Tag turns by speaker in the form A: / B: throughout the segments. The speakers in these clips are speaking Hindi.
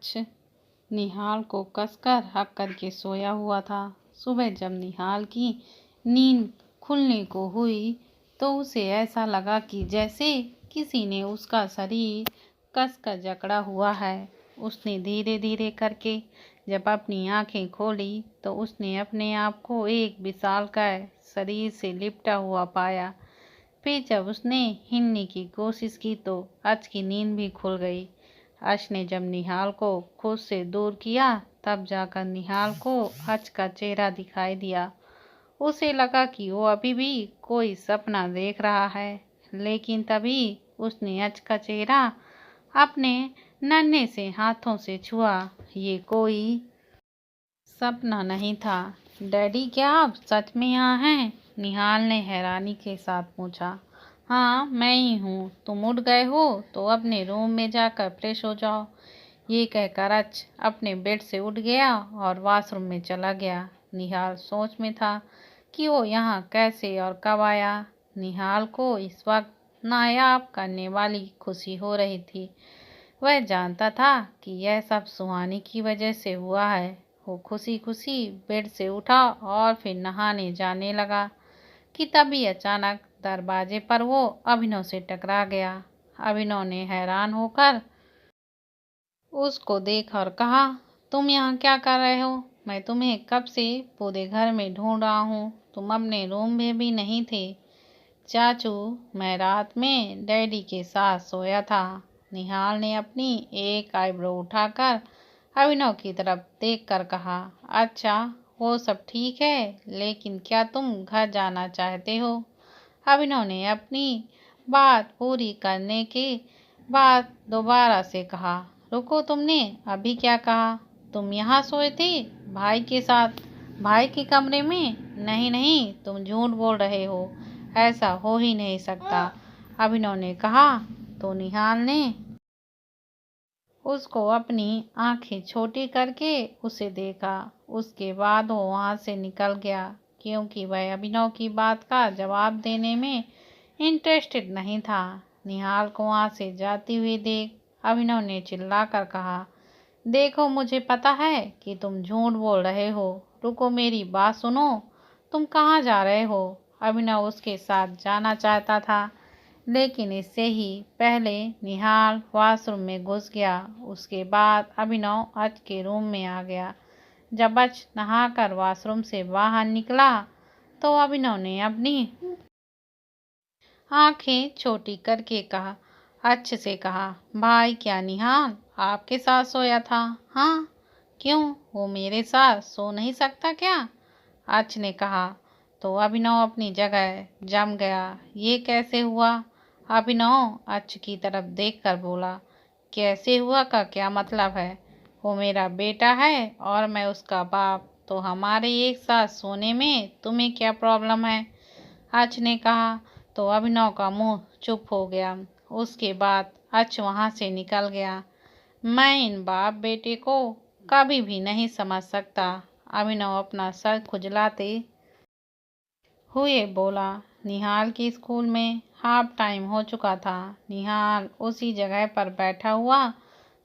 A: अच्छ निहाल को कसकर हक करके सोया हुआ था। सुबह जब निहाल की नींद खुलने को हुई तो उसे ऐसा लगा कि जैसे किसी ने उसका शरीर कसकर जकड़ा हुआ है। उसने धीरे धीरे करके जब अपनी आंखें खोली तो उसने अपने आप को एक विशालकाय शरीर से लिपटा हुआ पाया। फिर जब उसने हिलने की कोशिश की तो अच की नींद भी खुल गई। अच ने जब निहाल को खुद से दूर किया तब जाकर निहाल को अच का चेहरा दिखाई दिया। उसे लगा कि वो अभी भी कोई सपना देख रहा है, लेकिन तभी उसने अच का चेहरा अपने नन्हे से हाथों से छुआ। ये कोई सपना नहीं था। डैडी, क्या आप सच में यहाँ हैं? निहाल ने हैरानी के साथ पूछा। हाँ, मैं ही हूँ। तुम उठ गए हो तो अपने रूम में जाकर फ्रेश हो जाओ। ये कहकर अच अपने बेड से उठ गया और वॉशरूम में चला गया। निहाल सोच में था कि वो यहाँ कैसे और कब आया। निहाल को इस वक्त नायाब करने वाली खुशी हो रही थी। वह जानता था कि यह सब सुहानी की वजह से हुआ है। वो खुशी खुशी बेड से उठा और फिर नहाने जाने लगा कि तभी अचानक दरवाजे पर वो अभिनव से टकरा गया। अभिनव ने हैरान होकर उसको देखा और कहा, तुम यहाँ क्या कर रहे हो? मैं तुम्हें कब से पूरे घर में ढूंढ रहा हूँ। तुम अपने रूम में भी नहीं थे। चाचू, मैं रात में डैडी के साथ सोया था। निहाल ने अपनी एक आईब्रो उठाकर अभिनव की तरफ देखकर कहा, अच्छा, वो सब ठीक है, लेकिन क्या तुम घर जाना चाहते हो? अभिनव ने अपनी बात पूरी करने के बाद दोबारा से कहा, रुको, तुमने अभी क्या कहा? तुम यहाँ सोए थे भाई के साथ, भाई के कमरे में? नहीं नहीं, तुम झूठ बोल रहे हो, ऐसा हो ही नहीं सकता, अभिनव ने कहा। तो निहाल ने उसको अपनी आंखें छोटी करके उसे देखा। उसके बाद वो वहां से निकल गया, क्योंकि वह अभिनव की बात का जवाब देने में इंटरेस्टेड नहीं था। निहाल को वहां से जाती हुई देख अभिनव ने चिल्लाकर कहा, देखो, मुझे पता है कि तुम झूठ बोल रहे हो। रुको, मेरी बात सुनो। तुम कहाँ जा रहे हो? अभिनव उसके साथ जाना चाहता था, लेकिन इससे ही पहले निहाल वॉशरूम में घुस गया। उसके बाद अभिनव अच के रूम में आ गया। जब अच नहाकर वॉशरूम से बाहर निकला तो अभिनव ने अपनी आंखें छोटी करके कहा, अच से कहा, भाई, क्या निहाल आपके साथ सोया था? हाँ। क्यों, वो मेरे साथ सो नहीं सकता क्या? अच ने कहा। तो अभिनव अपनी जगह जम गया। ये कैसे हुआ? अभिनव अच की तरफ देखकर बोला, कैसे हुआ का क्या मतलब है? वो मेरा बेटा है और मैं उसका बाप, तो हमारे एक साथ सोने में तुम्हें क्या प्रॉब्लम है? अच ने कहा। तो अभिनव का मुंह चुप हो गया। उसके बाद अच वहां से निकल गया। मैं इन बाप बेटे को कभी भी नहीं समझ सकता, अभिनव अपना सर खुजलाते हुए बोला। निहाल के स्कूल में हाफ टाइम हो चुका था। निहाल उसी जगह पर बैठा हुआ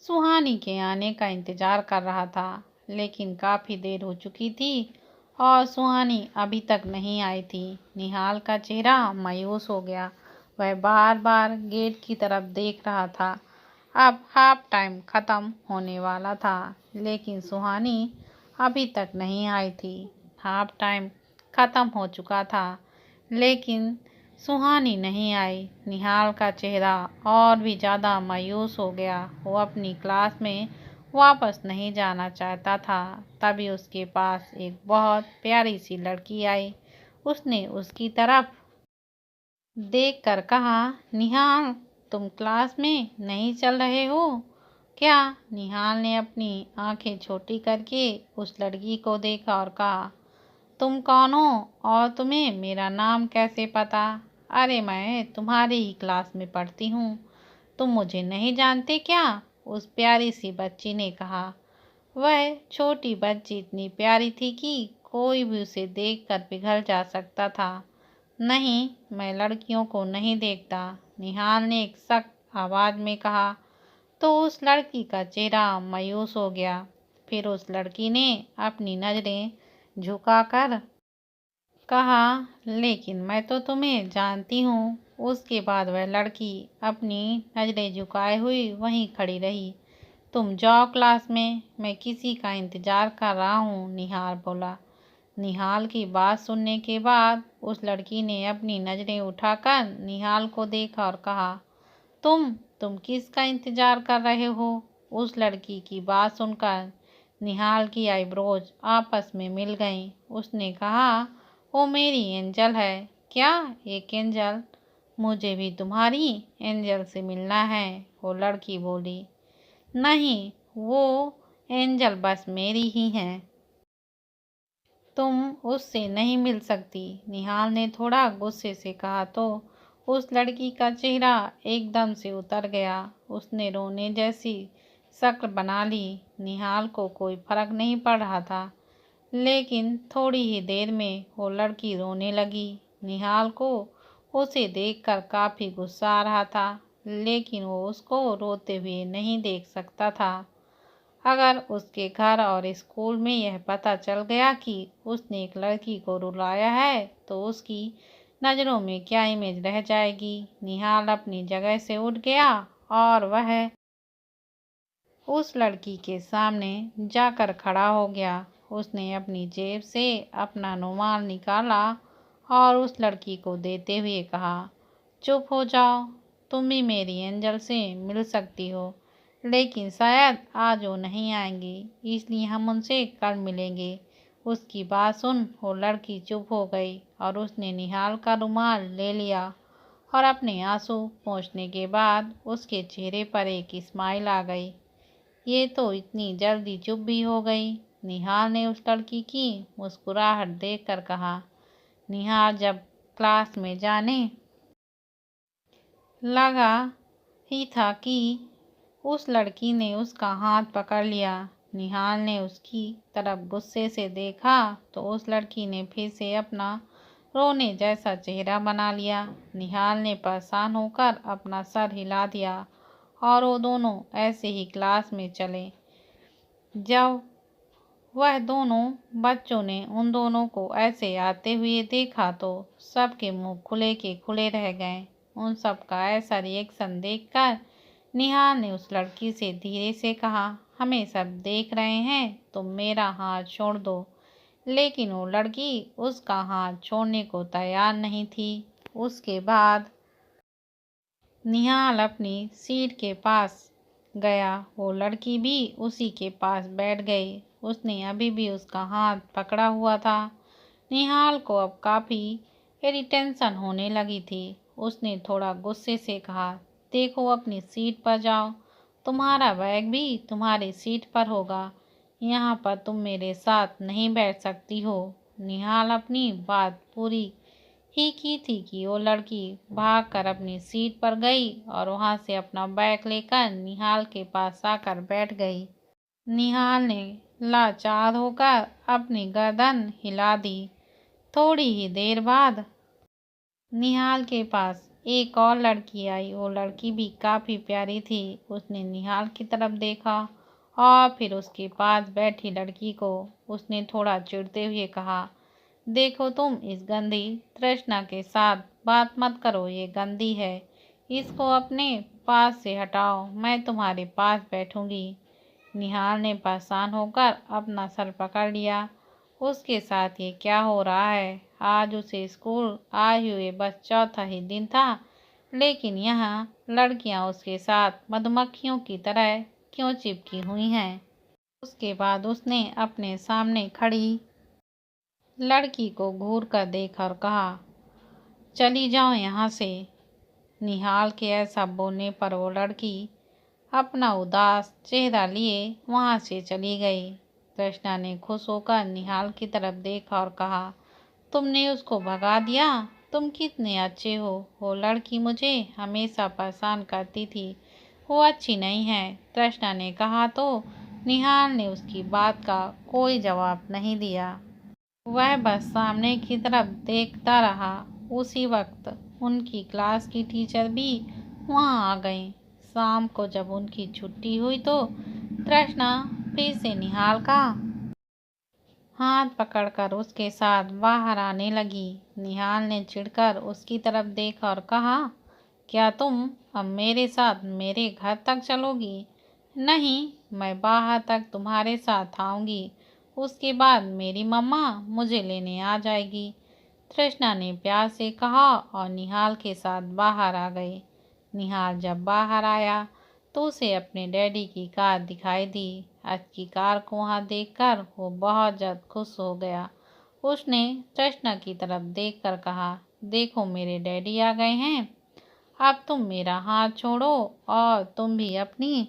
A: सुहानी के आने का इंतजार कर रहा था, लेकिन काफी देर हो चुकी थी और सुहानी अभी तक नहीं आई थी। निहाल का चेहरा मायूस हो गया। वह बार बार गेट की तरफ देख रहा था। अब हाफ टाइम खत्म होने वाला था, लेकिन सुहानी अभी तक नहीं आई थी। हाफ टाइम खत्म हो चुका था, लेकिन सुहानी नहीं आई। निहाल का चेहरा और भी ज़्यादा मायूस हो गया। वो अपनी क्लास में वापस नहीं जाना चाहता था। तभी उसके पास एक बहुत प्यारी सी लड़की आई। उसने उसकी तरफ देखकर कहा, निहाल, तुम क्लास में नहीं चल रहे हो क्या? निहाल ने अपनी आंखें छोटी करके उस लड़की को देखा और कहा, तुम कौन हो और तुम्हें मेरा नाम कैसे पता? अरे, मैं तुम्हारी ही क्लास में पढ़ती हूँ। तुम मुझे नहीं जानते क्या? उस प्यारी सी बच्ची ने कहा। वह छोटी बच्ची इतनी प्यारी थी कि कोई भी उसे देखकर पिघल जा सकता था। नहीं, मैं लड़कियों को नहीं देखता, निहाल ने एक सख्त आवाज में कहा। तो उस लड़की का चेहरा मायूस हो गया। फिर उस लड़की ने अपनी नज़रें झुकाकर कहा, लेकिन मैं तो तुम्हें जानती हूँ। उसके बाद वह लड़की अपनी नज़रें झुकाए हुई वहीं खड़ी रही। तुम जाओ क्लास में, मैं किसी का इंतज़ार कर रहा हूँ, निहाल बोला। निहाल की बात सुनने के बाद उस लड़की ने अपनी नज़रें उठाकर निहाल को देखा और कहा, तुम किसका इंतज़ार कर रहे हो? उस लड़की की बात सुनकर निहाल की आईब्रोज आपस में मिल गईं। उसने कहा, वो मेरी एंजल है। क्या? एक एंजल? मुझे भी तुम्हारी एंजल से मिलना है, वो लड़की बोली। नहीं, वो एंजल बस मेरी ही है, तुम उससे नहीं मिल सकती, निहाल ने थोड़ा गुस्से से कहा। तो उस लड़की का चेहरा एकदम से उतर गया। उसने रोने जैसी शक्ल बना ली। निहाल को कोई फर्क नहीं पड़ रहा था, लेकिन थोड़ी ही देर में वो लड़की रोने लगी। निहाल को उसे देखकर काफ़ी गुस्सा आ रहा था, लेकिन वो उसको रोते हुए नहीं देख सकता था। अगर उसके घर और स्कूल में यह पता चल गया कि उसने एक लड़की को रुलाया है, तो उसकी नज़रों में क्या इमेज रह जाएगी। निहाल अपनी जगह से उठ गया और वह उस लड़की के सामने जाकर खड़ा हो गया। उसने अपनी जेब से अपना रुमाल निकाला और उस लड़की को देते हुए कहा, चुप हो जाओ, तुम भी मेरी एंजल से मिल सकती हो, लेकिन शायद आज वो नहीं आएंगी, इसलिए हम उनसे कल मिलेंगे। उसकी बात सुन वो लड़की चुप हो गई और उसने निहाल का रुमाल ले लिया और अपने आंसू पोंछने के बाद उसके चेहरे पर एक स्माइल आ गई। ये तो इतनी जल्दी चुप भी हो गई, निहाल ने उस लड़की की मुस्कुराहट देखकर कहा। निहाल जब क्लास में जाने लगा ही था कि उस लड़की ने उसका हाथ पकड़ लिया। निहाल ने उसकी तरफ गुस्से से देखा तो उस लड़की ने फिर से अपना रोने जैसा चेहरा बना लिया। निहाल ने परेशान होकर अपना सर हिला दिया और वो दोनों ऐसे ही क्लास में चले। जब वह दोनों बच्चों ने उन दोनों को ऐसे आते हुए देखा तो सबके मुंह खुले के खुले रह गए। उन सब का ऐसा रिएक्शन देखकर निहाल ने उस लड़की से धीरे से कहा, हमें सब देख रहे हैं, तुम मेरा हाथ छोड़ दो। लेकिन वो लड़की उसका हाथ छोड़ने को तैयार नहीं थी। उसके बाद निहाल अपनी सीट के पास गया। वो लड़की भी उसी के पास बैठ गई। उसने अभी भी उसका हाथ पकड़ा हुआ था। निहाल को अब काफ़ी इरिटेंशन होने लगी थी। उसने थोड़ा गुस्से से कहा, देखो अपनी सीट पर जाओ, तुम्हारा बैग भी तुम्हारी सीट पर होगा, यहाँ पर तुम मेरे साथ नहीं बैठ सकती हो। निहाल अपनी बात पूरी ही की थी कि वो लड़की भागकर अपनी सीट पर गई और वहां से अपना बैग लेकर निहाल के पास आकर बैठ गई। निहाल ने लाचार होकर अपनी गर्दन हिला दी। थोड़ी ही देर बाद निहाल के पास एक और लड़की आई। वो लड़की भी काफ़ी प्यारी थी। उसने निहाल की तरफ देखा और फिर उसके पास बैठी लड़की को उसने थोड़ा चिढ़ते हुए कहा, देखो तुम इस गंदी तृष्णा के साथ बात मत करो, ये गंदी है, इसको अपने पास से हटाओ, मैं तुम्हारे पास बैठूंगी। निहाल ने परेशान होकर अपना सर पकड़ लिया। उसके साथ ये क्या हो रहा है? आज उसे स्कूल आए हुए बस चौथा ही दिन था, लेकिन यहाँ लड़कियाँ उसके साथ मधुमक्खियों की तरह क्यों चिपकी हुई हैं? उसके बाद उसने अपने सामने खड़ी लड़की को घूर कर देखा और कहा, चली जाओ यहाँ से। निहाल के ऐसा बोलने पर वो लड़की अपना उदास चेहरा लिए वहाँ से चली गई। कृष्णा ने खुश होकर निहाल की तरफ देखा और कहा, तुमने उसको भगा दिया, तुम कितने अच्छे हो। वो लड़की मुझे हमेशा परेशान करती थी, वो अच्छी नहीं है, कृष्णा ने कहा। तो निहाल ने उसकी बात का कोई जवाब नहीं दिया। वह बस सामने की तरफ देखता रहा। उसी वक्त उनकी क्लास की टीचर भी वहां आ गईं। शाम को जब उनकी छुट्टी हुई तो तृष्णा फिर से निहाल का हाथ पकड़कर उसके साथ बाहर आने लगी। निहाल ने चिढ़कर उसकी तरफ देखा और कहा, क्या तुम अब मेरे साथ मेरे घर तक चलोगी? नहीं, मैं बाहर तक तुम्हारे साथ आऊंगी। उसके बाद मेरी मम्मा मुझे लेने आ जाएगी। तृष्णा ने प्यार से कहा और निहाल के साथ बाहर आ गई। निहाल जब बाहर आया तो उसे अपने डैडी की कार दिखाई दी। आज की कार को वहाँ देखकर वो बहुत ज़्यादा खुश हो गया। उसने तृष्णा की तरफ देखकर कहा, देखो मेरे डैडी आ गए हैं। अब तुम मेरा हाथ छोड़ो और तुम भी अपनी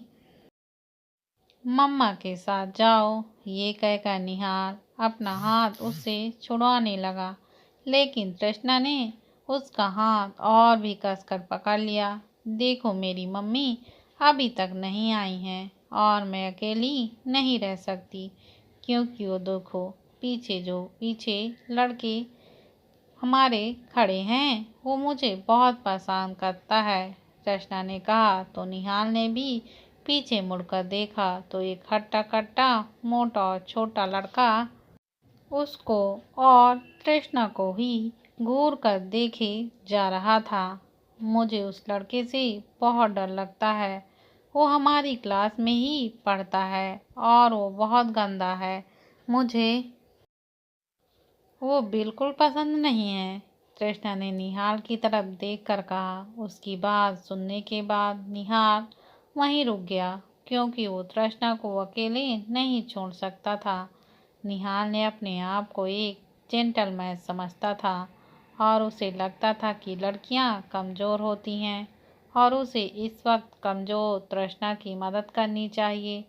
A: मम्मा के साथ जाओ। ये कहकर निहाल अपना हाथ उससे छुड़वाने लगा, लेकिन तृष्णा ने उसका हाथ और भी कसकर पकड़ लिया। देखो मेरी मम्मी अभी तक नहीं आई हैं और मैं अकेली नहीं रह सकती, क्योंकि वो देखो पीछे लड़के हमारे खड़े हैं, वो मुझे बहुत परेशान करता है। तृष्णा ने कहा तो निहाल ने भी पीछे मुड़कर देखा तो एक हट्टा कट्टा मोटा और छोटा लड़का उसको और तृष्णा को ही घूर कर देखे जा रहा था। मुझे उस लड़के से बहुत डर लगता है। वो हमारी क्लास में ही पढ़ता है और वो बहुत गंदा है। मुझे वो बिल्कुल पसंद नहीं है। तृष्णा ने निहाल की तरफ देखकर कहा। उसकी बात सुनने के बाद निहाल वहीं रुक गया, क्योंकि वो तृष्णा को अकेले नहीं छोड़ सकता था। निहाल ने अपने आप को एक जेंटलमैन समझता था और उसे लगता था कि लड़कियां कमज़ोर होती हैं और उसे इस वक्त कमज़ोर तृष्णा की मदद करनी चाहिए।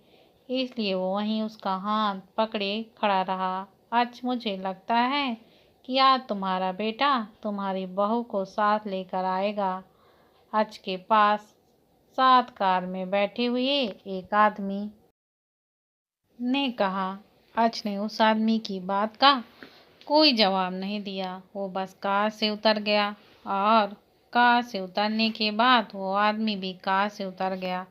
A: इसलिए वो वहीं उसका हाथ पकड़े खड़ा रहा। आज मुझे लगता है कि आज तुम्हारा बेटा तुम्हारी बहू को साथ लेकर आएगा। आज के पास साथ कार में बैठे हुए एक आदमी ने कहा। आज ने उस आदमी की बात का कोई जवाब नहीं दिया। वो बस कार से उतर गया और कार से उतरने के बाद वो आदमी भी कार से उतर गया।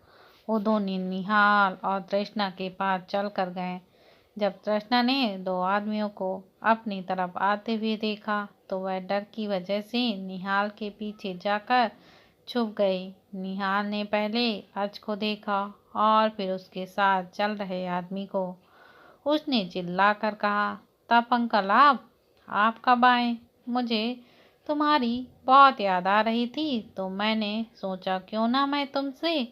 A: वो दोनों निहाल और तृष्णा के पास चल कर गए। जब तृष्णा ने दो आदमियों को अपनी तरफ आते हुए देखा तो वह डर की वजह से निहाल के पीछे जाकर छुप गई। निहाल ने पहले अर्ज को देखा और फिर उसके साथ चल रहे आदमी को। उसने चिल्लाकर कहा, तब अंकल आप कब आए? मुझे तुम्हारी बहुत याद आ रही थी तो मैंने सोचा क्यों ना मैं तुमसे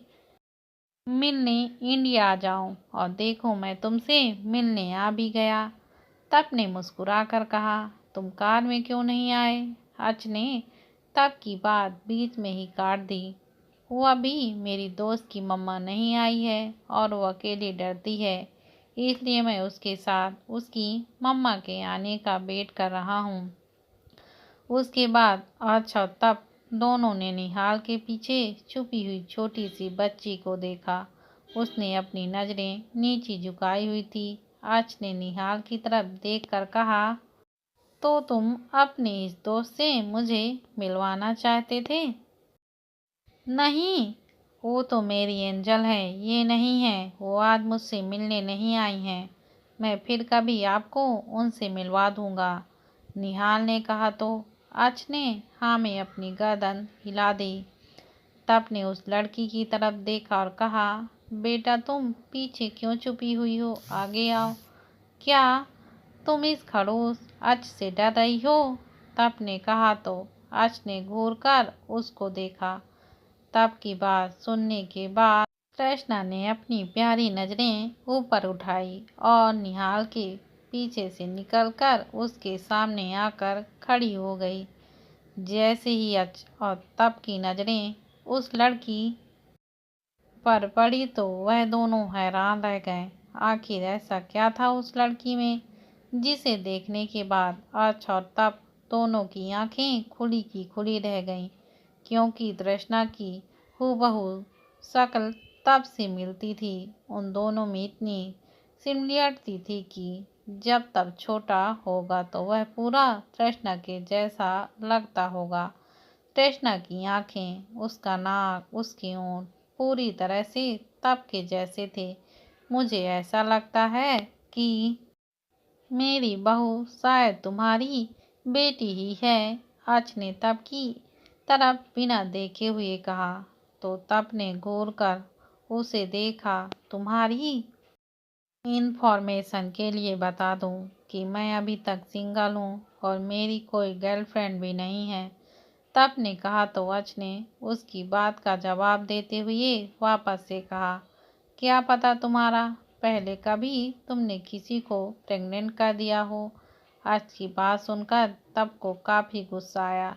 A: मिलने इंडिया आ जाऊं, और देखो मैं तुमसे मिलने आ भी गया। तब ने मुस्कुरा कर कहा, तुम कार में क्यों नहीं आए? अर्ज ने तब की बात बीच में ही काट दी। वो अभी मेरी दोस्त की मम्मा नहीं आई है और वो अकेली डरती है, इसलिए मैं उसके साथ उसकी मम्मा के आने का वेट कर रहा हूँ। उसके बाद अच्छा तब दोनों ने निहाल के पीछे छुपी हुई छोटी सी बच्ची को देखा। उसने अपनी नज़रें नीचे झुकाई हुई थी। आज ने निहाल की तरफ देखकर कहा, तो तुम अपने इस दोस्त से मुझे मिलवाना चाहते थे? नहीं, वो तो मेरी एंजल है, ये नहीं है। वो आज मुझसे मिलने नहीं आई हैं। मैं फिर कभी आपको उनसे मिलवा दूंगा, निहाल ने कहा। तो अर्च ने हाँ में अपनी गर्दन हिला दी। तब ने उस लड़की की तरफ देखा और कहा, बेटा तुम पीछे क्यों छुपी हुई हो? आगे आओ। क्या तुम इस खड़ूस अर्च से डर रही हो? तब ने कहा तो अर्च ने घूर कर उसको देखा। तब की बात सुनने के बाद तृष्णा ने अपनी प्यारी नजरें ऊपर उठाई और निहाल के पीछे से निकलकर उसके सामने आकर खड़ी हो गई। जैसे ही अर्च और तब की नजरें उस लड़की पर पड़ी तो वह दोनों हैरान रह गए। आखिर ऐसा क्या था उस लड़की में जिसे देखने के बाद अर्च और तब दोनों की आंखें खुली की खुली रह गईं, क्योंकि तृष्णा की हूबहू शक्ल तब से मिलती थी। उन दोनों में इतनी सिमिलरिटी थी कि जब तब छोटा होगा तो वह पूरा तृष्णा के जैसा लगता होगा। तृष्णा की आंखें, उसका नाक, उसके होंठ, पूरी तरह से तब के जैसे थे। मुझे ऐसा लगता है कि मेरी बहू शायद तुम्हारी बेटी ही है। अच ने तब की तरफ बिना देखे हुए कहा, तो तब ने घूर कर उसे देखा। तुम्हारी इन्फॉर्मेशन के लिए बता दूं कि मैं अभी तक सिंगल हूँ और मेरी कोई गर्लफ्रेंड भी नहीं है। तब ने कहा तो अच ने उसकी बात का जवाब देते हुए वापस से कहा, क्या पता तुम्हारा पहले कभी तुमने किसी को प्रेग्नेंट कर दिया हो। अच की बात सुनकर तब को काफ़ी गुस्सा आया,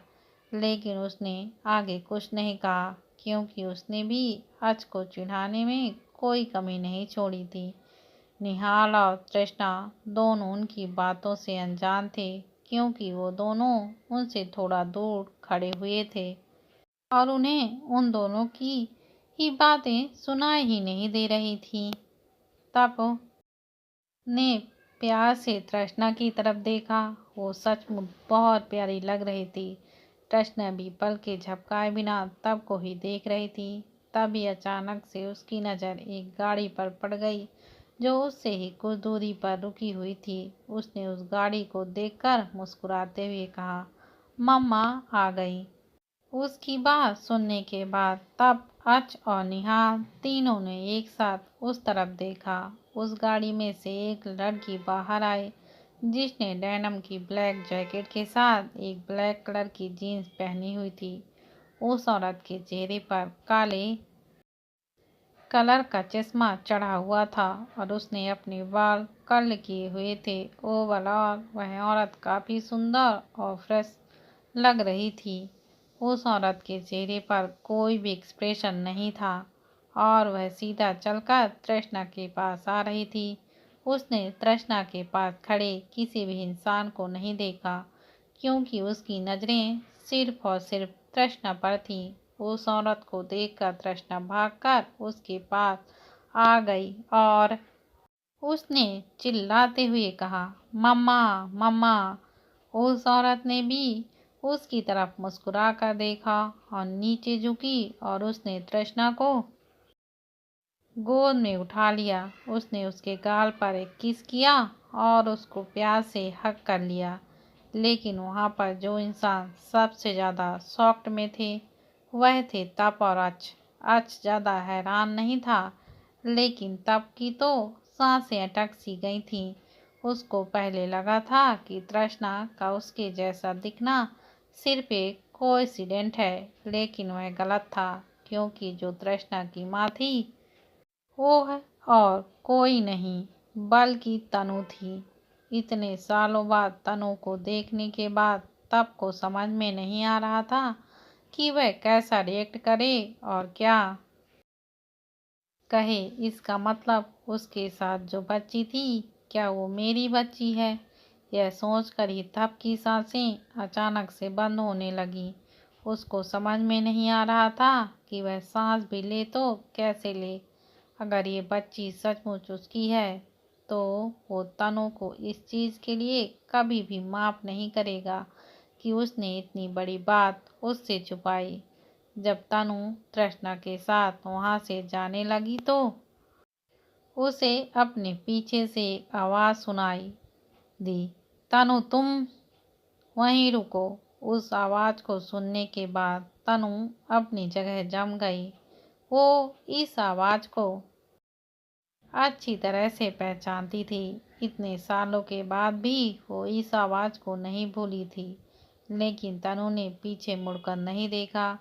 A: लेकिन उसने आगे कुछ नहीं कहा क्योंकि उसने भी अच को चिढ़ाने में कोई कमी नहीं छोड़ी थी। निहाल और तृष्णा दोनों उनकी बातों से अनजान थे क्योंकि वो दोनों उनसे थोड़ा दूर खड़े हुए थे और उन्हें उन दोनों की ही बातें सुनाई ही नहीं दे रही थी। तब ने प्यार से तृष्णा की तरफ देखा। वो सचमुच बहुत प्यारी लग रही थी। तृष्णा भी पल के झपकाए बिना तब को ही देख रही थी। तभी अचानक से उसकी नज़र एक गाड़ी पर पड़ गई जो उससे ही कुछ दूरी पर रुकी हुई थी। उसने उस गाड़ी को देखकर मुस्कुराते हुए कहा, मम्मा आ गई। उसकी बात सुनने के बाद तब अच और निहाल तीनों ने एक साथ उस तरफ देखा। उस गाड़ी में से एक लड़की बाहर आई जिसने डेनिम की ब्लैक जैकेट के साथ एक ब्लैक कलर की जीन्स पहनी हुई थी। उस औरत के चेहरे पर काले कलर का चश्मा चढ़ा हुआ था और उसने अपने बाल कर्ल किए हुए थे। ओवरऑल वह औरत काफ़ी सुंदर और फ्रेश लग रही थी। उस औरत के चेहरे पर कोई भी एक्सप्रेशन नहीं था और वह सीधा चलकर तृष्णा के पास आ रही थी। उसने तृष्णा के पास खड़े किसी भी इंसान को नहीं देखा क्योंकि उसकी नज़रें सिर्फ और सिर्फ तृष्णा पर थीं। उस औरत को देखकर तृष्णा भागकर उसके पास आ गई और उसने चिल्लाते हुए कहा, मम्मा मम्मा। उस औरत ने भी उसकी तरफ मुस्कुरा कर देखा और नीचे झुकी और उसने तृष्णा को गोद में उठा लिया। उसने उसके गाल पर एक किस किया और उसको प्यार से हग कर लिया। लेकिन वहाँ पर जो इंसान सबसे ज़्यादा शॉक्ड में थे वह थे तप और अच। अच ज़्यादा हैरान नहीं था, लेकिन तप की तो सांसें अटक सी गई थीं। उसको पहले लगा था कि तृष्णा का उसके जैसा दिखना सिर्फ एक कोइंसिडेंट है, लेकिन वह गलत था क्योंकि जो तृष्णा की माँ थी वो है और कोई नहीं बल्कि तनु थी। इतने सालों बाद तनु को देखने के बाद तब को समझ में नहीं आ रहा था कि वह कैसा रिएक्ट करे और क्या कहे। इसका मतलब उसके साथ जो बच्ची थी क्या वो मेरी बच्ची है। यह सोचकर ही तब की सांसें अचानक से बंद होने लगी। उसको समझ में नहीं आ रहा था कि वह सांस भी ले तो कैसे ले। अगर ये बच्ची सचमुच उसकी है तो वो तनु को इस चीज़ के लिए कभी भी माफ़ नहीं करेगा कि उसने इतनी बड़ी बात उससे छुपाई। जब तनु तृष्णा के साथ वहाँ से जाने लगी तो उसे अपने पीछे से एक आवाज़ सुनाई दी, तनु तुम वहीं रुको। उस आवाज़ को सुनने के बाद तनु अपनी जगह जम गई। वो इस आवाज़ को अच्छी तरह से पहचानती थी। इतने सालों के बाद भी वो इस आवाज़ को नहीं भूली थी। लेकिन तनु ने पीछे मुड़कर नहीं देखा।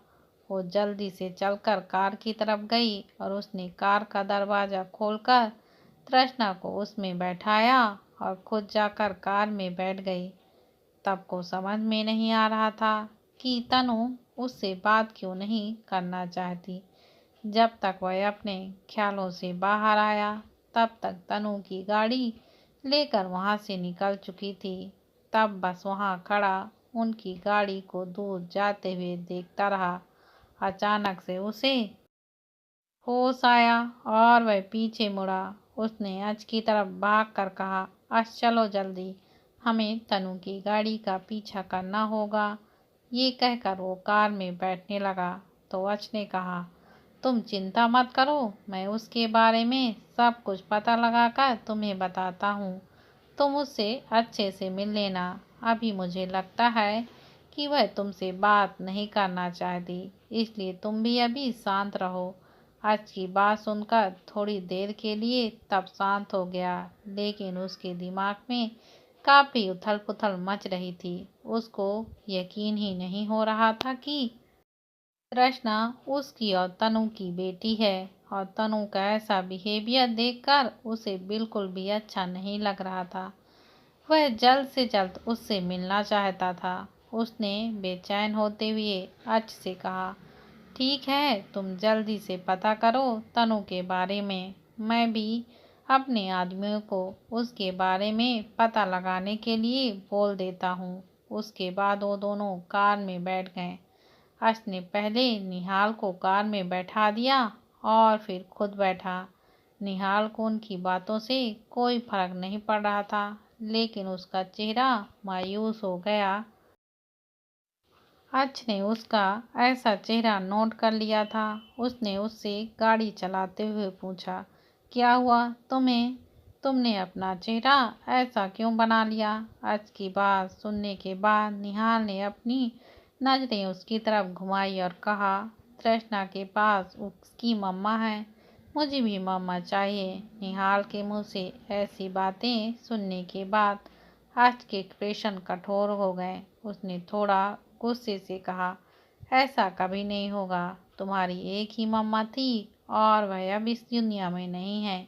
A: वो जल्दी से चलकर कार की तरफ गई और उसने कार का दरवाज़ा खोलकर तृष्णा को उसमें बैठाया और खुद जाकर कार में बैठ गई। तब को समझ में नहीं आ रहा था कि तनु उससे बात क्यों नहीं करना चाहती। जब तक वह अपने ख्यालों से बाहर आया तब तक तनु की गाड़ी लेकर वहां से निकल चुकी थी। तब बस वहां खड़ा उनकी गाड़ी को दूर जाते हुए देखता रहा। अचानक से उसे होश आया और वह पीछे मुड़ा। उसने अच की तरफ भाग कर कहा, अच चलो जल्दी, हमें तनु की गाड़ी का पीछा करना होगा। ये कहकर वो कार में बैठने लगा तो अच ने कहा, तुम चिंता मत करो, मैं उसके बारे में सब कुछ पता लगाकर तुम्हें बताता हूँ। तुम उससे अच्छे से मिल लेना। अभी मुझे लगता है कि वह तुमसे बात नहीं करना चाहती, इसलिए तुम भी अभी शांत रहो। आज की बात सुनकर थोड़ी देर के लिए तब शांत हो गया, लेकिन उसके दिमाग में काफी उथल पुथल मच रही थी। उसको यकीन ही नहीं हो रहा था कि कृष्णा उसकी और तनु की बेटी है, और तनु का ऐसा बिहेवियर देखकर उसे बिल्कुल भी अच्छा नहीं लग रहा था। वह जल्द से जल्द उससे मिलना चाहता था। उसने बेचैन होते हुए अच से कहा, ठीक है, तुम जल्दी से पता करो तनु के बारे में। मैं भी अपने आदमियों को उसके बारे में पता लगाने के लिए बोल देता हूँ। उसके बाद वो दोनों कार में बैठ गए। अर्श ने पहले निहाल को कार में बैठा दिया और फिर खुद बैठा। निहाल को उनकी बातों से कोई फर्क नहीं पड़ रहा था, लेकिन उसका चेहरा मायूस हो गया। अर्श ने उसका ऐसा चेहरा नोट कर लिया था। उसने उससे गाड़ी चलाते हुए पूछा, क्या हुआ तुम्हें? तुमने अपना चेहरा ऐसा क्यों बना लिया? अर्श की बात सुनने के बाद निहाल ने अपनी नजरें उसकी तरफ घुमाई और कहा, तृष्णा के पास उसकी मम्मा है, मुझे भी मम्मा चाहिए। निहाल के मुंह से ऐसी बातें सुनने के बाद अर्श के एक्सप्रेशन कठोर हो गए। उसने थोड़ा गुस्से से कहा, ऐसा कभी नहीं होगा। तुम्हारी एक ही मम्मा थी और वह अब इस दुनिया में नहीं है,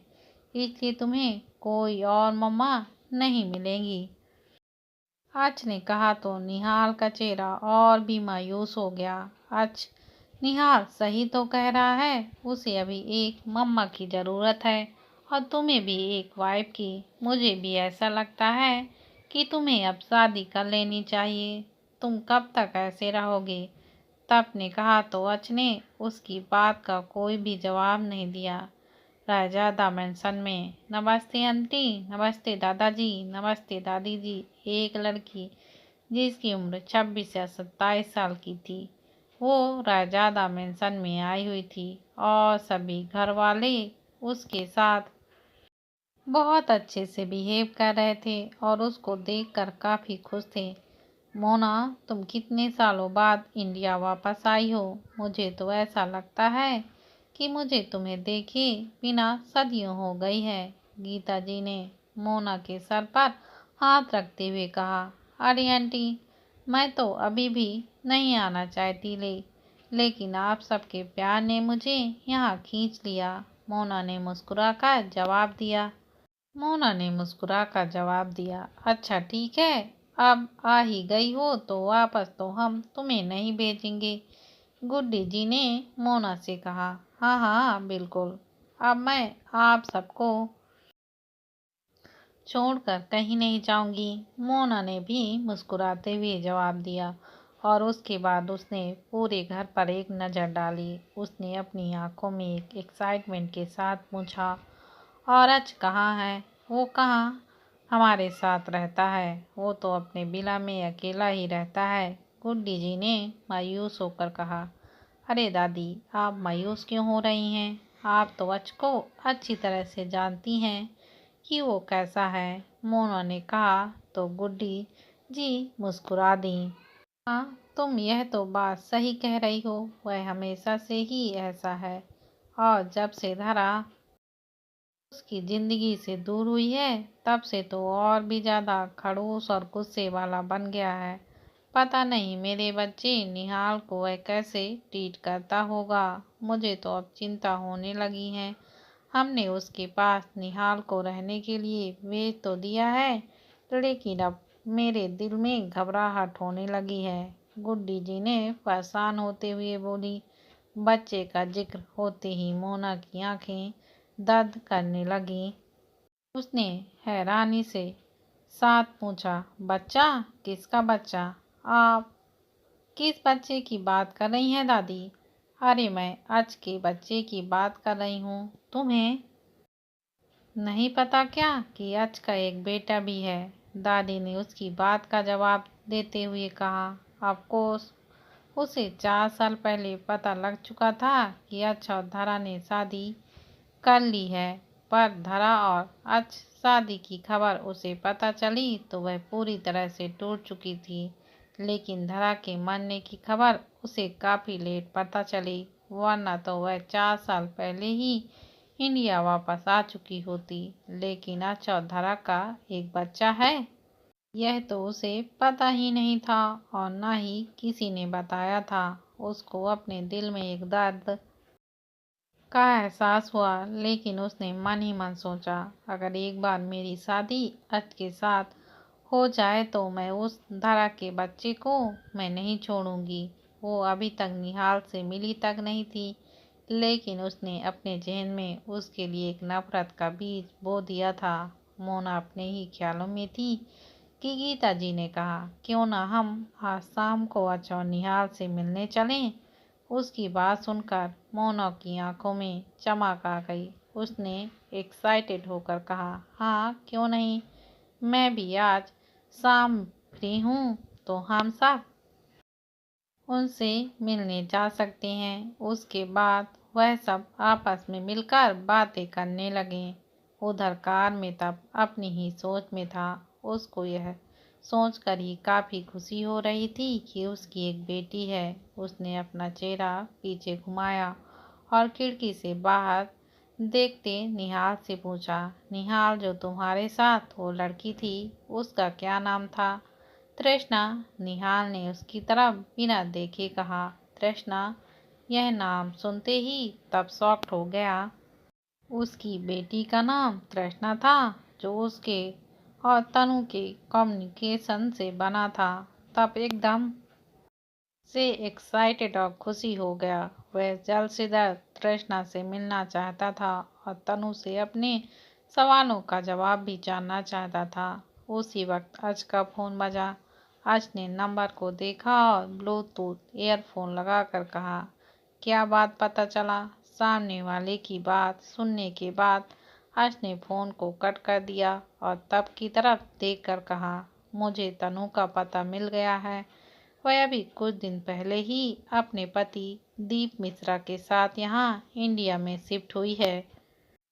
A: इसलिए तुम्हें कोई और मम्मा नहीं मिलेंगी। अर्श ने कहा तो निहाल का चेहरा और भी मायूस हो गया। अर्श, निहाल सही तो कह रहा है, उसे अभी एक मम्मा की ज़रूरत है और तुम्हें भी एक वाइफ की। मुझे भी ऐसा लगता है कि तुम्हें अब शादी कर लेनी चाहिए। तुम कब तक ऐसे रहोगे? तप ने कहा तो अर्श ने उसकी बात का कोई भी जवाब नहीं दिया। रायजादा मेंशन में, नमस्ते आंटी, नमस्ते दादाजी, नमस्ते दादी जी। एक लड़की जिसकी उम्र 26 या 27 साल की थी, वो रायजादा मेंशन में आई हुई थी और सभी घर वाले उसके साथ बहुत अच्छे से बिहेव कर रहे थे और उसको देखकर काफ़ी खुश थे। मोना, तुम कितने सालों बाद इंडिया वापस आई हो? मुझे तो ऐसा लगता है कि मुझे तुम्हें देखे बिना सदियों हो गई है। गीता जी ने मोना के सर पर हाथ रखते हुए कहा, अरे आंटी, मैं तो अभी भी नहीं आना चाहती लेकिन आप सबके प्यार ने मुझे यहाँ खींच लिया। मोना ने मुस्कुरा कर जवाब दिया, अच्छा ठीक है, अब आ ही गई हो तो वापस तो हम तुम्हें नहीं भेजेंगे। गुड्डी जी ने मोना से कहा, हाँ हाँ बिल्कुल, अब मैं आप सबको छोड़कर कहीं नहीं जाऊंगी। मोना ने भी मुस्कुराते हुए जवाब दिया और उसके बाद उसने पूरे घर पर एक नज़र डाली। उसने अपनी आंखों में एक एक्साइटमेंट के साथ पूछा, और आज कहाँ है? वो कहाँ हमारे साथ रहता है? वो तो अपने विला में अकेला ही रहता है। गुड्डी जी ने मायूस होकर कहा, अरे दादी, आप मायूस क्यों हो रही हैं? आप तो अच को अच्छी तरह से जानती हैं कि वो कैसा है। मोना ने कहा तो गुड्डी जी मुस्कुरा दी। हाँ, तुम यह तो बात सही कह रही हो, वह हमेशा से ही ऐसा है और जब से धरा उसकी जिंदगी से दूर हुई है, तब से तो और भी ज़्यादा खड़ूस और गुस्से वाला बन गया है। पता नहीं मेरे बच्चे निहाल को वह कैसे ट्रीट करता होगा। मुझे तो अब चिंता होने लगी है। हमने उसके पास निहाल को रहने के लिए भेज तो दिया है, लेकिन अब मेरे दिल में घबराहट होने लगी है। गुड्डी जी ने परेशान होते हुए बोली। बच्चे का जिक्र होते ही मोना की आंखें दर्द करने लगी। उसने हैरानी से साथ पूछा, बच्चा? किसका बच्चा? आप किस बच्चे की बात कर रही हैं दादी? अरे मैं आज के बच्चे की बात कर रही हूँ। तुम्हें नहीं पता क्या कि अच का एक बेटा भी है? दादी ने उसकी बात का जवाब देते हुए कहा, ऑफ कोर्स उसे 4 साल पहले पता लग चुका था कि अक्ष और धरा ने शादी कर ली है, पर धरा और अक्ष शादी की खबर उसे पता चली तो वह पूरी तरह से टूट चुकी थी। लेकिन धरा के मरने की खबर उसे काफी लेट पता चली, वरना तो वह 4 साल पहले ही इंडिया वापस आ चुकी होती। लेकिन अक्ष और धरा का एक बच्चा है, यह तो उसे पता ही नहीं था और न ही किसी ने बताया था। उसको अपने दिल में एक दर्द का एहसास हुआ, लेकिन उसने मन ही मन सोचा, अगर एक बार मेरी शादी अक्ष के साथ हो जाए तो मैं उस धरा के बच्चे को मैं नहीं छोड़ूंगी। वो अभी तक निहाल से मिली तक नहीं थी, लेकिन उसने अपने जहन में उसके लिए एक नफरत का बीज बो दिया था। मोना अपने ही ख्यालों में थी कि गीता जी ने कहा, क्यों ना हम आज शाम को अक्ष और निहाल से मिलने चलें। उसकी बात सुनकर मोना की आंखों में चमक आ गई। उसने एक्साइटेड होकर कहा, हाँ क्यों नहीं, मैं भी आज शाम फ्री हूँ, तो हम सब उनसे मिलने जा सकते हैं। उसके बाद वह सब आपस में मिलकर बातें करने लगे। उधर कार में तब अपनी ही सोच में था। उसको यह सोचकर ही काफी खुशी हो रही थी कि उसकी एक बेटी है। उसने अपना चेहरा पीछे घुमाया और खिड़की से बाहर देखते निहाल से पूछा, निहाल जो तुम्हारे साथ वो लड़की थी उसका क्या नाम था? तृष्णा। निहाल ने उसकी तरफ बिना देखे कहा। तृष्णा। यह नाम सुनते ही तब शॉक्ड हो गया। उसकी बेटी का नाम तृष्णा था, जो उसके और तनु के कम्युनिकेशन से बना था। तब एकदम से एक्साइटेड और खुशी हो गया। वह जल्द से जल्द तृष्णा से मिलना चाहता था और तनु से अपने सवालों का जवाब भी जानना चाहता था। उसी वक्त अज का फोन बजा। अज ने नंबर को देखा और ब्लूटूथ ईयरफोन लगाकर कहा, क्या बात पता चला? सामने वाले की बात सुनने के बाद अज ने फोन को कट कर दिया और तब की तरफ देखकर कहा, मुझे तनु का पता मिल गया है। वह अभी कुछ दिन पहले ही अपने पति दीप मिश्रा के साथ यहाँ इंडिया में शिफ्ट हुई है।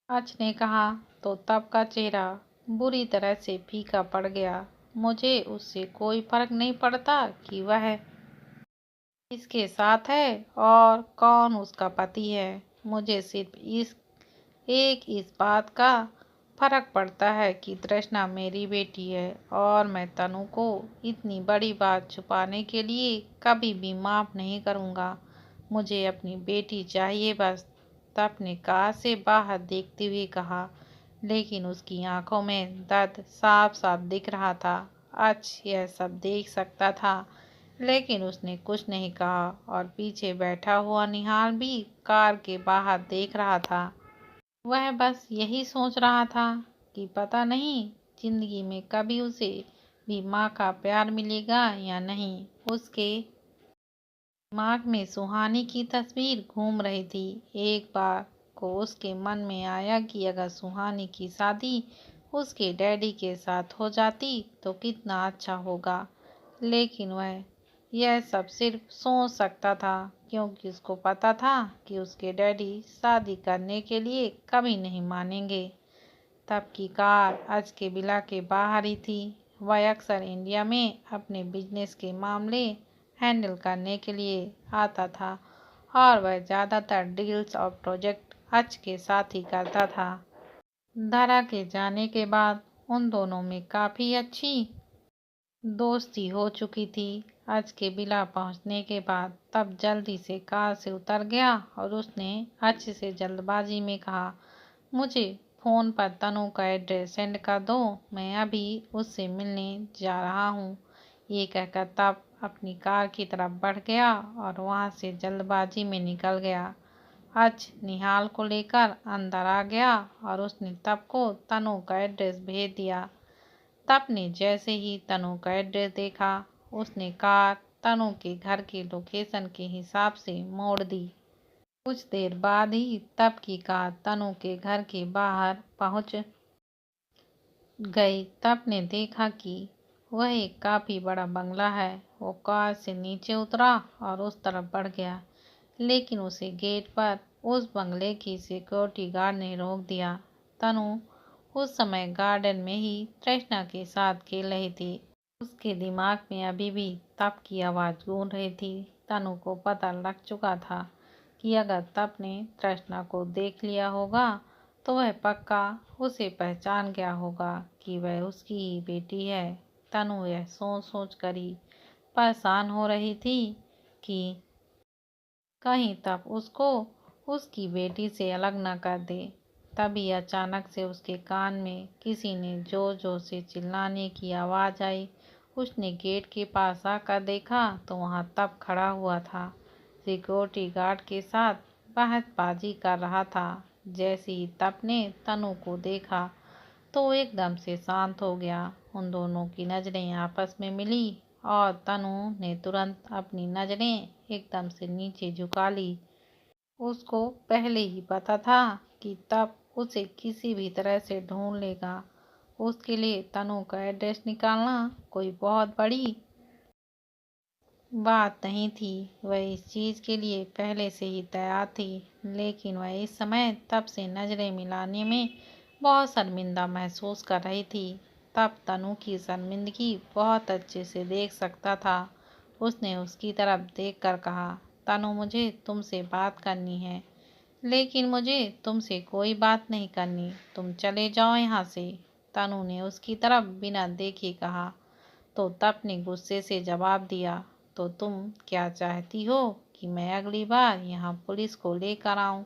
A: अच ने कहा तो तब का चेहरा बुरी तरह से फीका पड़ गया। मुझे उससे कोई फर्क नहीं पड़ता कि वह किसके साथ है और कौन उसका पति है। मुझे सिर्फ इस बात का फर्क पड़ता है कि तृष्णा मेरी बेटी है और मैं तनु को इतनी बड़ी बात छुपाने के लिए कभी भी माफ नहीं करूँगा। मुझे अपनी बेटी चाहिए बस। तब ने कार से बाहर देखते हुए कहा, लेकिन उसकी आंखों में दर्द साफ साफ दिख रहा था। अच्छा यह सब देख सकता था, लेकिन उसने कुछ नहीं कहा और पीछे बैठा हुआ निहाल भी कार के बाहर देख रहा था। वह बस यही सोच रहा था कि पता नहीं जिंदगी में कभी उसे भी माँ का प्यार मिलेगा या नहीं। उसके दिमाग में सुहानी की तस्वीर घूम रही थी। एक बार को उसके मन में आया कि अगर सुहानी की शादी उसके डैडी के साथ हो जाती तो कितना अच्छा होगा। लेकिन वह यह सब सिर्फ सोच सकता था, क्योंकि उसको पता था कि उसके डैडी शादी करने के लिए कभी नहीं मानेंगे। तब की कार आज के विला के बाहर ही थी। वह अक्सर इंडिया में अपने बिजनेस के मामले हैंडल करने के लिए आता था और वह ज़्यादातर डील्स और प्रोजेक्ट अच के साथ ही करता था। धरा के जाने के बाद उन दोनों में काफ़ी अच्छी दोस्ती हो चुकी थी। आज के विला पहुंचने के बाद तब जल्दी से कार से उतर गया और उसने अच्छे से जल्दबाजी में कहा, मुझे फ़ोन पर तनु का एड्रेस सेंड कर दो, मैं अभी उससे मिलने जा रहा हूँ। ये कहकर तब अपनी कार की तरफ बढ़ गया और वहाँ से जल्दबाजी में निकल गया। आज निहाल को लेकर अंदर आ गया और उसने तब को तनु का एड्रेस भेज दिया। तब ने जैसे ही तनु का एड्रेस देखा, उसने कार तनु के घर के लोकेशन के हिसाब से मोड़ दी। कुछ देर बाद ही तब की कार तनु के घर के बाहर पहुंच गई। तब ने देखा कि वह एक काफ़ी बड़ा बंगला है। वो कार से नीचे उतरा और उस तरफ बढ़ गया, लेकिन उसे गेट पर उस बंगले की सिक्योरिटी गार्ड ने रोक दिया। तनु उस समय गार्डन में ही तृष्णा के साथ खेल रही थी। उसके दिमाग में अभी भी तप की आवाज़ गूंज रही थी। तनु को पता लग चुका था कि अगर तप ने तृष्णा को देख लिया होगा तो वह पक्का उसे पहचान गया होगा कि वह उसकी ही बेटी है। तनु यह सोच सोच कर ही परेशान हो रही थी कि कहीं तप उसको उसकी बेटी से अलग न कर दे। तभी अचानक से उसके कान में किसी ने जोर जोर से चिल्लाने की आवाज़ आई। उसने गेट के पास आकर देखा तो वहाँ तप खड़ा हुआ था, सिक्योरिटी गार्ड के साथ बहसबाजी कर रहा था। जैसे ही तप ने तनु को देखा तो वो एकदम से शांत हो गया। उन दोनों की नज़रें आपस में मिली और तनु ने तुरंत अपनी नज़रें एकदम से नीचे झुका ली। उसको पहले ही पता था कि तप उसे किसी भी तरह से ढूंढ लेगा। उसके लिए तनु का एड्रेस निकालना कोई बहुत बड़ी बात नहीं थी। वह इस चीज़ के लिए पहले से ही तैयार थी, लेकिन वह इस समय तप से नज़रें मिलाने में बहुत शर्मिंदा महसूस कर रही थी। तब तनु की शर्मिंदगी बहुत अच्छे से देख सकता था। उसने उसकी तरफ देखकर कहा, तनु मुझे तुमसे बात करनी है, लेकिन मुझे तुमसे कोई बात नहीं करनी। तुम चले जाओ यहाँ से। तनु ने उसकी तरफ बिना देखे कहा। तो तप ने गुस्से से जवाब दिया, तो तुम क्या चाहती हो कि मैं अगली बार यहाँ पुलिस को लेकर आऊँ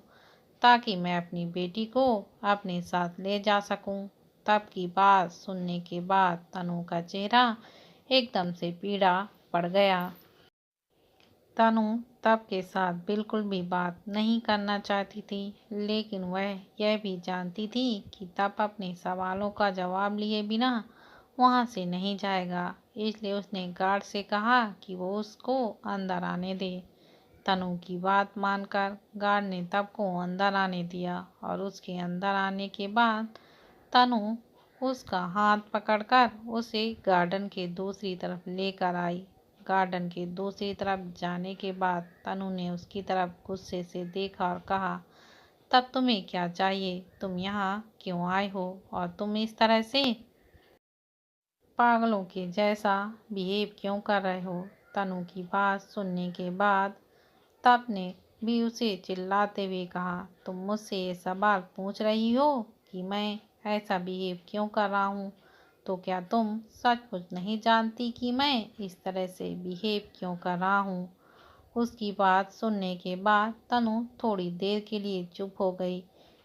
A: ताकि मैं अपनी बेटी को अपने साथ ले जा सकूं? तप की बात सुनने के बाद तनु का चेहरा एकदम से पीला पड़ गया। तनु तप के साथ बिल्कुल भी बात नहीं करना चाहती थी, लेकिन वह यह भी जानती थी कि तप अपने सवालों का जवाब लिए बिना वहां से नहीं जाएगा। इसलिए उसने गार्ड से कहा कि वो उसको अंदर आने दे। तनु की बात मानकर गार्ड ने तप को अंदर आने दिया और उसके अंदर आने के बाद तनु उसका हाथ पकड़कर उसे गार्डन के दूसरी तरफ लेकर आई। गार्डन के दूसरी तरफ जाने के बाद तनु ने उसकी तरफ गुस्से से देखा और कहा, तब तुम्हें क्या चाहिए? तुम यहाँ क्यों आए हो और तुम इस तरह से पागलों के जैसा बिहेव क्यों कर रहे हो? तनु की बात सुनने के बाद तप ने भी उसे चिल्लाते हुए कहा, तुम मुझसे ये सवाल पूछ रही हो कि मैं ऐसा बिहेव क्यों कर रहा हूँ? तो क्या तुम सचमुच नहीं जानती कि मैं इस तरह से बिहेव क्यों कर रहा हूँ? उसकी बात सुनने के बाद तनु थोड़ी देर के लिए चुप हो गई,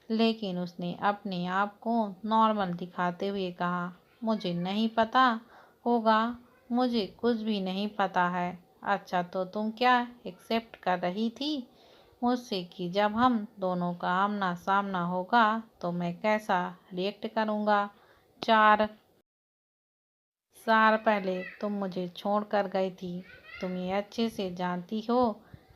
A: लेकिन उसने अपने आप को नॉर्मल दिखाते हुए कहा, मुझे नहीं पता होगा, मुझे कुछ भी नहीं पता है। अच्छा, तो तुम क्या एक्सेप्ट कर रही थी मुझसे कि जब हम दोनों का आमना सामना होगा तो मैं कैसा रिएक्ट करूँगा? 4 साल पहले तुम मुझे छोड़ कर गई थी। तुम ये अच्छे से जानती हो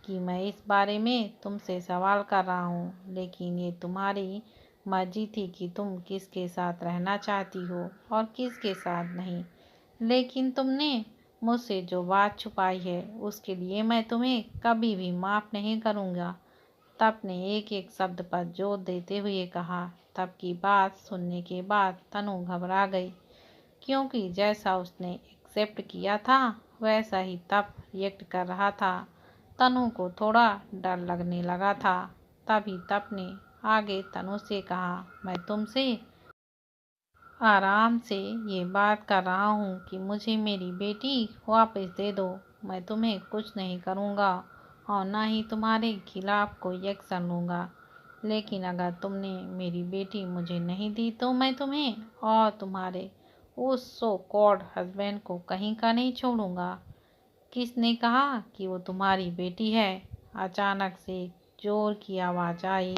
A: कि मैं इस बारे में तुमसे सवाल कर रहा हूँ, लेकिन ये तुम्हारी मर्जी थी कि तुम किसके साथ रहना चाहती हो और किसके साथ नहीं। लेकिन तुमने मुझसे जो बात छुपाई है उसके लिए मैं तुम्हें कभी भी माफ़ नहीं करूँगा। तप ने एक एक शब्द पर जोर देते हुए कहा। तप की बात सुनने के बाद तनु घबरा गई, क्योंकि जैसा उसने एक्सेप्ट किया था वैसा ही तप रिएक्ट कर रहा था। तनु को थोड़ा डर लगने लगा था। तभी तप ने आगे तनु से कहा, मैं तुमसे आराम से ये बात कर रहा हूँ कि मुझे मेरी बेटी वापस दे दो। मैं तुम्हें कुछ नहीं करूँगा और ना ही तुम्हारे खिलाफ कोई एक्शन लूँगा, लेकिन अगर तुमने मेरी बेटी मुझे नहीं दी तो मैं तुम्हें और तुम्हारे उस सो कॉल्ड हस्बैंड को कहीं का नहीं छोड़ूंगा। किसने कहा कि वो तुम्हारी बेटी है? अचानक से जोर की आवाज़ आई।